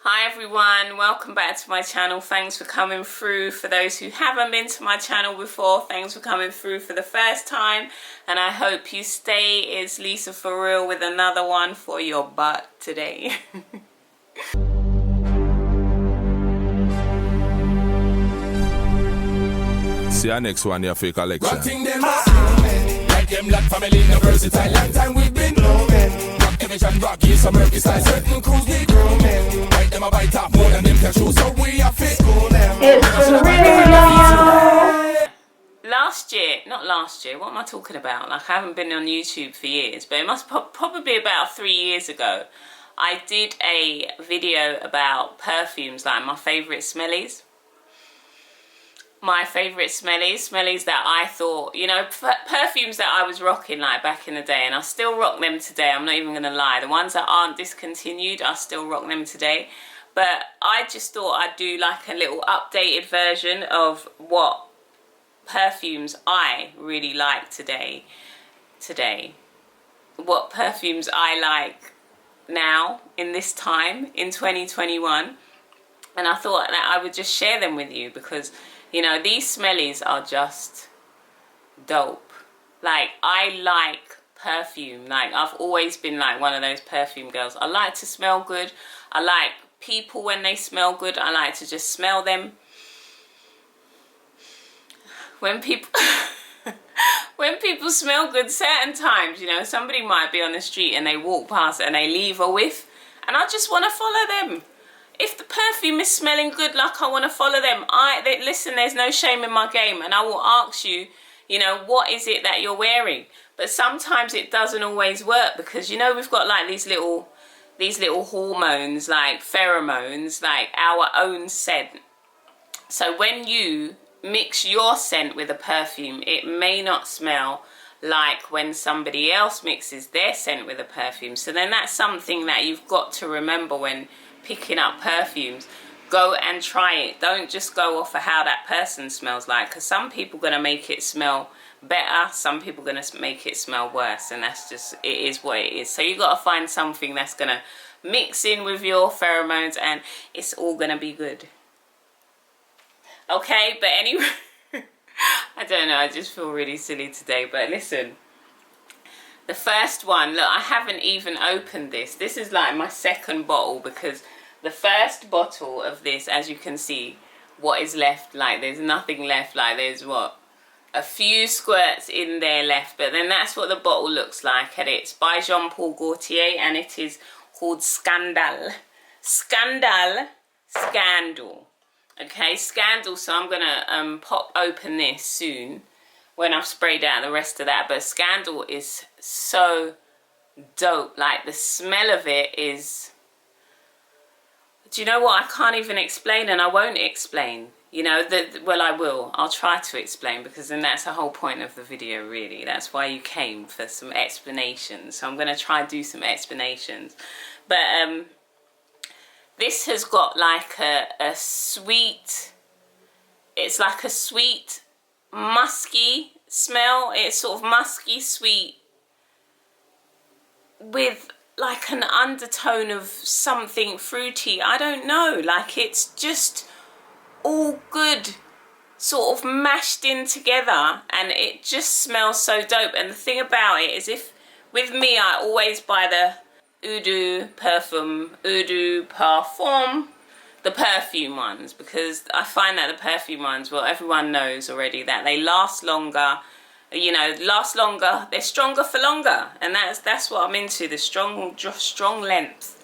Hi everyone, welcome back to my channel. Thanks for coming through. For those who haven't been to my channel before, thanks for coming through for the first time, and I hope you stay. It's Lisa for real with another one for your butt today. See our next one, your fake collection. Rotting them like them black family, no versatile. Long time we've been blowing. Rock division, rock is some murky style. Certain crews need grooming. Bite them a bite top more than them can chew. So we are fit. It's real. Not last year, what am I talking about? Like, I haven't been on YouTube for years, but it must probably about 3 years ago. I did a video about perfumes, like my favourite smellies. My favourite smellies that I thought, you know, perfumes that I was rocking like back in the day, and I still rock them today. I'm not even going to lie. The ones that aren't discontinued, I still rock them today. But I just thought I'd do like a little updated version of what perfumes I really like today. What perfumes I like now in this time in 2021. And I thought that I would just share them with you because, you know, these smellies are just dope. Like, I like perfume. Like, I've always been like one of those perfume girls. I like to smell good. I like people when they smell good. I like to just smell them. When people when people smell good certain times, you know, somebody might be on the street and they walk past and they leave a whiff, and I just want to follow them. If the perfume is smelling good, like, I want to follow them. Listen, there's no shame in my game, and I will ask you, you know, what is it that you're wearing? But sometimes it doesn't always work because, you know, we've got like these little hormones, like pheromones, like our own scent. So when you mix your scent with a perfume, it may not smell like when somebody else mixes their scent with a perfume. So then that's something that you've got to remember when picking up perfumes. Go and try it. Don't just go off of how that person smells like, because some people are going to make it smell better, some people are going to make it smell worse, and that's just, it is what it is. So you got to find something that's going to mix in with your pheromones and it's all going to be good. Okay, but anyway, I don't know, I just feel really silly today. But listen, the first one, look, I haven't even opened this. This is like my second bottle, because the first bottle of this, as you can see, what is left, like there's nothing left, like there's what, a few squirts in there left, but then that's what the bottle looks like, and it's by Jean-Paul Gaultier, and it is called Scandal. Scandal. Okay, Scandal. So I'm gonna pop open this soon when I've sprayed out the rest of that. But Scandal is so dope. Like, the smell of it is, do you know what, I can't even explain, and I won't explain, you know, well, I will, I'll try to explain, because then that's the whole point of the video, really. That's why you came, for some explanations. So I'm going to try and do some explanations. But this has got like a sweet, it's like a sweet musky smell. It's sort of musky sweet with like an undertone of something fruity. I don't know, like, it's just all good sort of mashed in together, and it just smells so dope. And the thing about it is, if with me, I always buy the Eau de Parfum, the perfume ones, because I find that the perfume ones, well, everyone knows already that they last longer, you know, they're stronger for longer, and that's what I'm into, the strong length.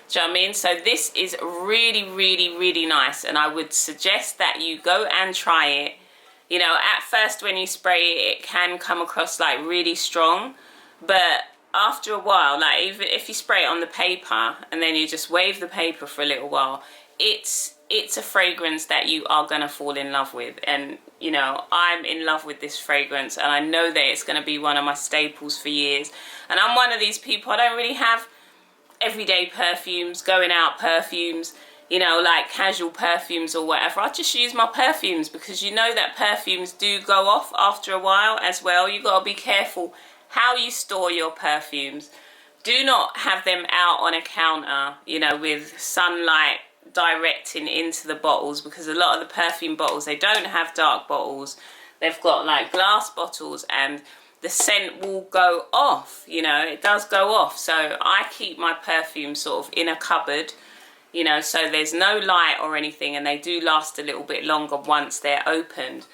Do you know what I mean? So this is really, really, really nice, and I would suggest that you go and try it. You know, at first when you spray it, it can come across like really strong, but after a while, like, even if you spray it on the paper and then you just wave the paper for a little while, it's a fragrance that you are gonna fall in love with. And, you know, I'm in love with this fragrance, and I know that it's gonna be one of my staples for years. And I'm one of these people, I don't really have everyday perfumes, going out perfumes, you know, like casual perfumes or whatever. I just use my perfumes, because you know that perfumes do go off after a while as well. You gotta be careful how you store your perfumes. Do not have them out on a counter, you know, with sunlight directing into the bottles, because a lot of the perfume bottles, they don't have dark bottles. They've got like glass bottles, and the scent will go off, you know, it does go off. So I keep my perfume sort of in a cupboard, you know, so there's no light or anything, and they do last a little bit longer once they're opened.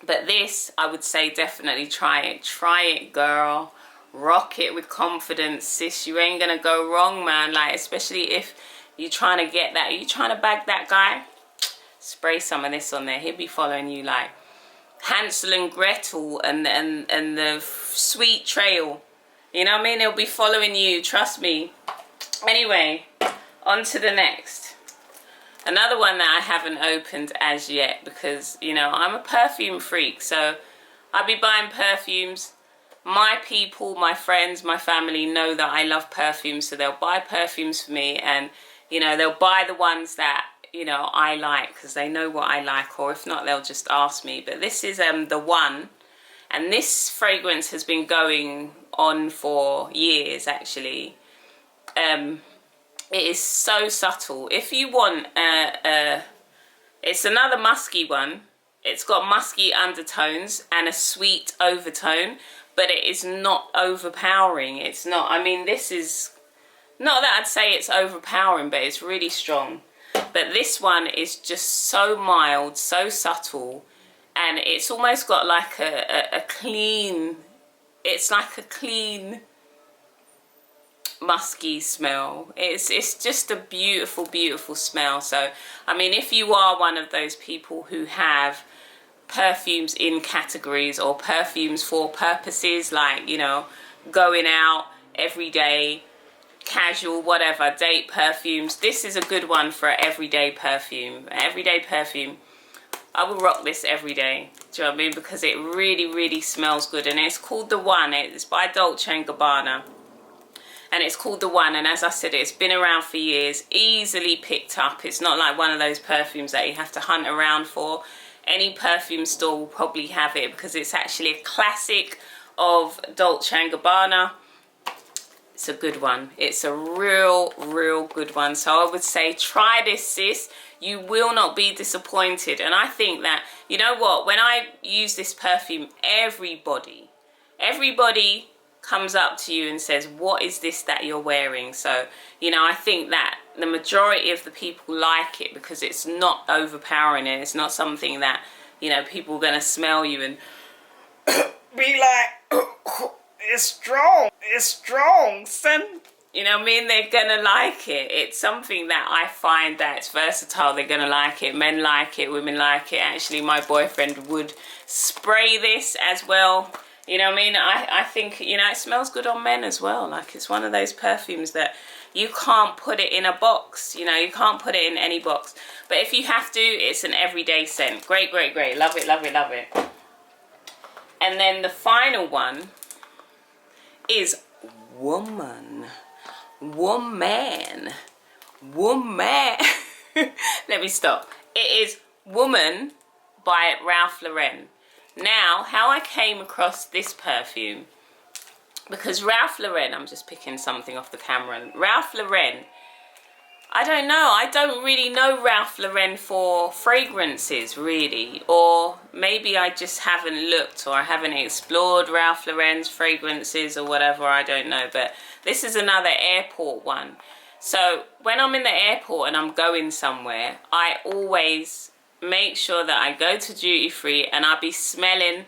But this, I would say definitely try it. Try it, girl. Rock it with confidence, sis. You ain't gonna go wrong, man. Like, especially if you're trying to get that, you're trying to bag that guy, spray some of this on there. He'll be following you like Hansel and Gretel and the sweet trail. You know what I mean? He'll be following you, trust me. Anyway, on to the next. Another one that I haven't opened as yet, because, you know, I'm a perfume freak, so I'll be buying perfumes. My people, my friends, my family know that I love perfumes, so they'll buy perfumes for me, and, you know, they'll buy the ones that, you know, I like, because they know what I like, or if not, they'll just ask me. But this is the one, and this fragrance has been going on for years, actually. It is so subtle. If you want, it's another musky one. It's got musky undertones and a sweet overtone, but it is not overpowering. It's not, I mean, this is, not that I'd say it's overpowering, but it's really strong. But this one is just so mild, so subtle, and it's almost got like a clean, it's like a clean, musky smell. It's just a beautiful, beautiful smell. So I mean, if you are one of those people who have perfumes in categories, or perfumes for purposes, like, you know, going out every day, casual, whatever, date perfumes, this is a good one for everyday perfume. Everyday perfume, I will rock this every day. Do you know what I mean? Because it really, really smells good. And it's called The One. It's by Dolce and Gabbana, and it's called The One. And as I said, it's been around for years, easily picked up. It's not like one of those perfumes that you have to hunt around for. Any perfume store will probably have it, because it's actually a classic of Dolce and Gabbana. It's a good one. It's a real, real good one. So I would say try this, sis. You will not be disappointed. And I think that, you know what, when I use this perfume, everybody comes up to you and says, what is this that you're wearing? So, you know, I think that the majority of the people like it, because it's not overpowering, and it's not something that, you know, people are going to smell you and be like, it's strong, son. You know what I mean? They're gonna like it. It's something that I find that it's versatile. They're gonna like it. Men like it, women like it. Actually, my boyfriend would spray this as well. You know what I mean? I think, you know, it smells good on men as well. Like, it's one of those perfumes that you can't put it in a box. You know, you can't put it in any box. But if you have to, it's an everyday scent. Great, great, great. Love it, love it, love it. And then the final one is Woman. Let me stop. It is Woman by Ralph Lauren. Now, how I came across this perfume, because Ralph Lauren, I'm just picking something off the camera, and Ralph Lauren, I don't know, I don't really know Ralph Lauren for fragrances, really, or maybe I just haven't looked, or I haven't explored Ralph Lauren's fragrances or whatever, I don't know. But this is another airport one. So when I'm in the airport and I'm going somewhere, I always make sure that I go to duty free and I'll be smelling.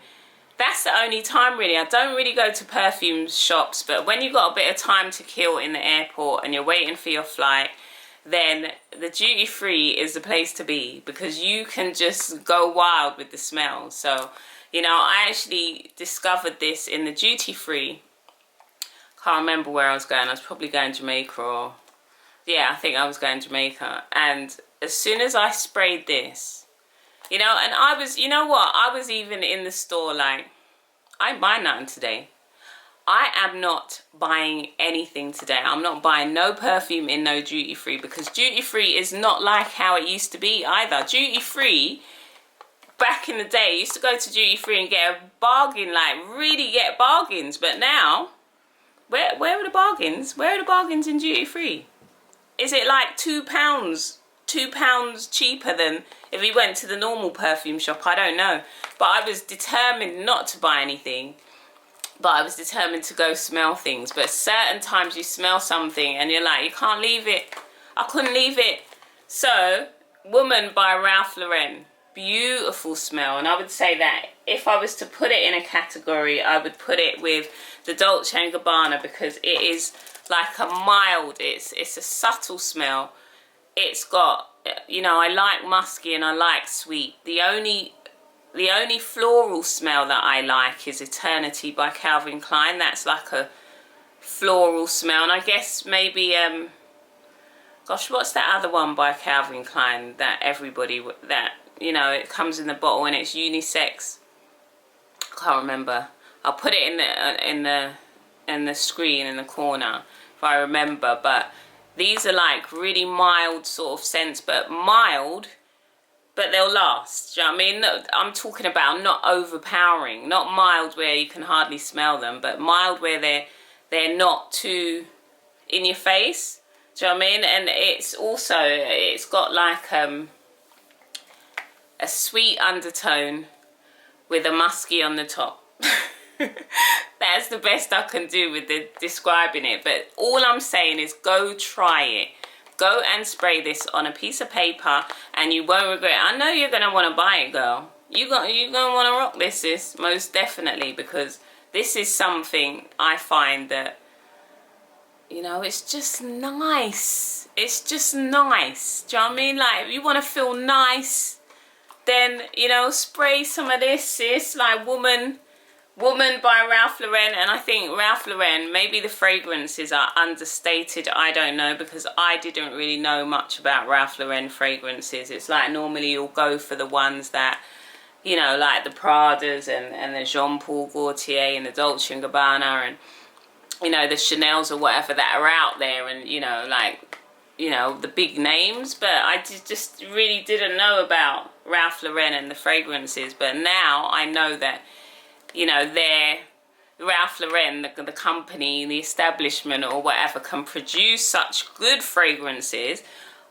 That's the only time, really. I don't really go to perfume shops, but when you've got a bit of time to kill in the airport and you're waiting for your flight, then the duty free is the place to be, because you can just go wild with the smell. So, you know, I actually discovered this in the duty free. Can't remember where I was going. I was probably going to Jamaica, or yeah, I think I was going to Jamaica. And as soon as I sprayed this, you know, and I was, you know what, I was even in the store like, I ain't buying nothing today. I am not buying anything today. I'm not buying no perfume in no duty free, because duty free is not like how it used to be either. Duty free, back in the day, you used to go to duty free and get a bargain, like really get bargains. But now, where are the bargains? Where are the bargains in duty free? Is it like £2 £2 cheaper than if he went to the normal perfume shop. I don't know. But I was determined not to buy anything. But I was determined to go smell things. But certain times you smell something and you're like, you can't leave it. I couldn't leave it. So, Woman by Ralph Lauren. Beautiful smell. And I would say that if I was to put it in a category, I would put it with the Dolce and Gabbana, because it is like a mild, it's a subtle smell. It's got, you know, I like musky and I like sweet. The only floral smell that I like is Eternity by Calvin Klein. That's like a floral smell. And I guess maybe, gosh, what's that other one by Calvin Klein that everybody, that, you know, it comes in the bottle and it's unisex? I can't remember. I'll put it in the screen in the corner if I remember. But these are like really mild sort of scents, but mild, but they'll last. Do you know what I mean? I'm talking about not overpowering, not mild where you can hardly smell them, but mild where they're not too in your face. Do you know what I mean? And it's also, it's got like a sweet undertone with a musky on the top. That's the best I can do with describing it. But all I'm saying is go try it. Go and spray this on a piece of paper and you won't regret it. I know you're going to want to buy it, girl. You're going to want to rock this, sis, most definitely, because this is something I find that, you know, it's just nice. It's just nice. Do you know what I mean? Like, if you want to feel nice, then, you know, spray some of this, sis. Like Woman by Ralph Lauren. And I think Ralph Lauren, maybe the fragrances are understated. I don't know, because I didn't really know much about Ralph Lauren fragrances. It's like normally you'll go for the ones that, you know, like the Pradas and the Jean Paul Gaultier and the Dolce and Gabbana and, you know, the Chanels or whatever that are out there, and, you know, like, you know, the big names. But I just really didn't know about Ralph Lauren and the fragrances. But now I know that, you know, they're Ralph Lauren, the company, the establishment or whatever, can produce such good fragrances.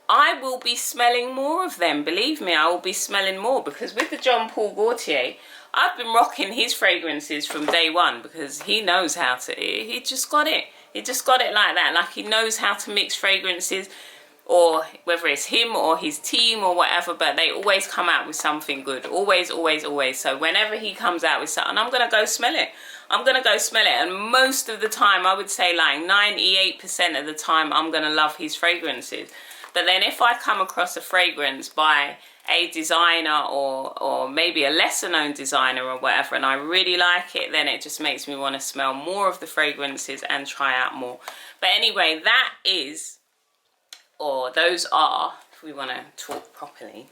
I will be smelling more of them. Believe me, I will be smelling more, because with the Jean Paul Gaultier, I've been rocking his fragrances from day one, because he knows how to, he just got it. He just got it like that. Like, he knows how to mix fragrances, or whether it's him or his team or whatever, but they always come out with something good. Always, always, always. So whenever he comes out with something, I'm going to go smell it. I'm going to go smell it. And most of the time, I would say like 98% of the time, I'm going to love his fragrances. But then if I come across a fragrance by a designer or maybe a lesser known designer or whatever, and I really like it, then it just makes me want to smell more of the fragrances and try out more. But anyway, that is, or those are, if we want to talk properly,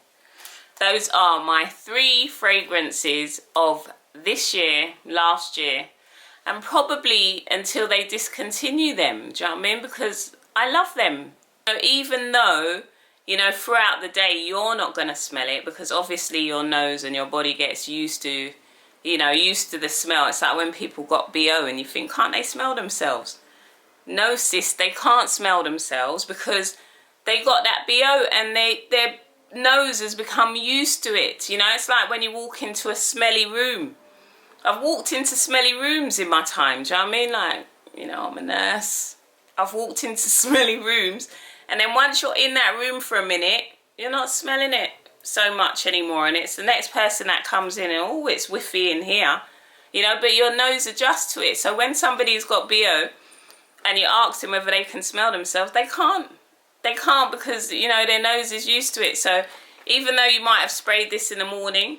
those are my 3 fragrances of this year, last year, and probably until they discontinue them. Do you know what I mean? Because I love them. So even though, you know, throughout the day you're not going to smell it, because obviously your nose and your body gets used to, you know, used to the smell. It's like when people got BO and you think, can't they smell themselves? No, sis, they can't smell themselves, because they got that BO and their nose has become used to it. You know, it's like when you walk into a smelly room. I've walked into smelly rooms in my time. Do you know what I mean? Like, you know, I'm a nurse. I've walked into smelly rooms, and then once you're in that room for a minute, you're not smelling it so much anymore. And it's the next person that comes in and, oh, it's whiffy in here. You know, but your nose adjusts to it. So when somebody's got BO and you ask them whether they can smell themselves, they can't. They can't, because, you know, their nose is used to it. So even though you might have sprayed this in the morning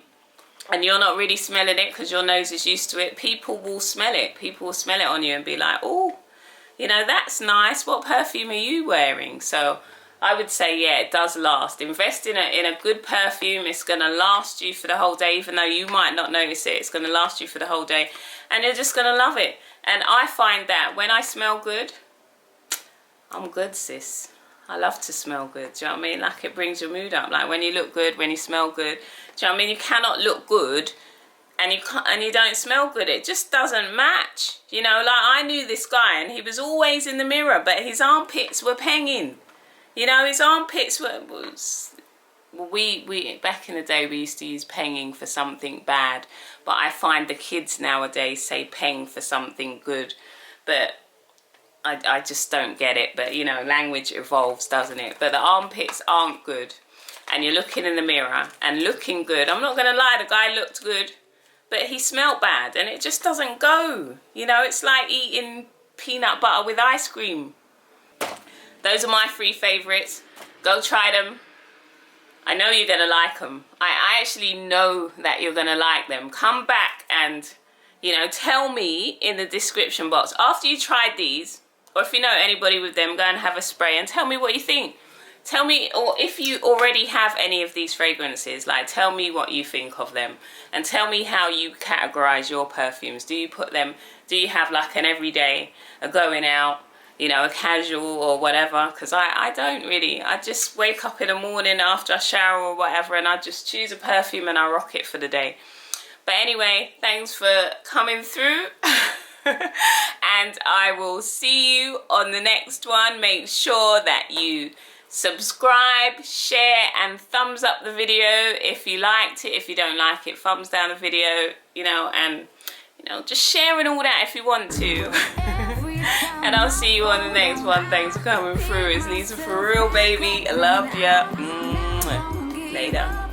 and you're not really smelling it because your nose is used to it, people will smell it. People will smell it on you and be like, oh, you know, that's nice. What perfume are you wearing? So I would say, yeah, it does last. Invest in a good perfume. It's going to last you for the whole day, even though you might not notice it. It's going to last you for the whole day, and you're just going to love it. And I find that when I smell good, I'm good, sis. I love to smell good. Do you know what I mean? Like, it brings your mood up. Like, when you look good, when you smell good. Do you know what I mean? You cannot look good and you don't smell good. It just doesn't match. You know, like, I knew this guy and he was always in the mirror, but his armpits were penging. You know, his armpits was we back in the day we used to use penging for something bad, but I find the kids nowadays say peng for something good, but I just don't get it. But you know, language evolves, doesn't it? But the armpits aren't good, and you're looking in the mirror and looking good. I'm not gonna lie, the guy looked good, but he smelled bad, and it just doesn't go. You know, it's like eating peanut butter with ice cream. Those are my 3 favourites. Go try them. I know you're gonna like them. I actually know that you're gonna like them. Come back and, you know, tell me in the description box after you tried these, or if you know anybody with them, go and have a spray and tell me what you think. Tell me, or if you already have any of these fragrances, like tell me what you think of them, and tell me how you categorize your perfumes. Do you put them, do you have like an everyday, a going out, you know, a casual or whatever? Because I don't really. I just wake up in the morning after I shower or whatever, and I just choose a perfume and I rock it for the day. But anyway, thanks for coming through. And I will see you on the next one. Make sure that you subscribe, share, and thumbs up the video if you liked it. If you don't like it, thumbs down the video, you know, and you know, just share and all that if you want to. And I'll see you on the next one. Thanks for coming through. It's Lisa for real, baby. I love ya. Later.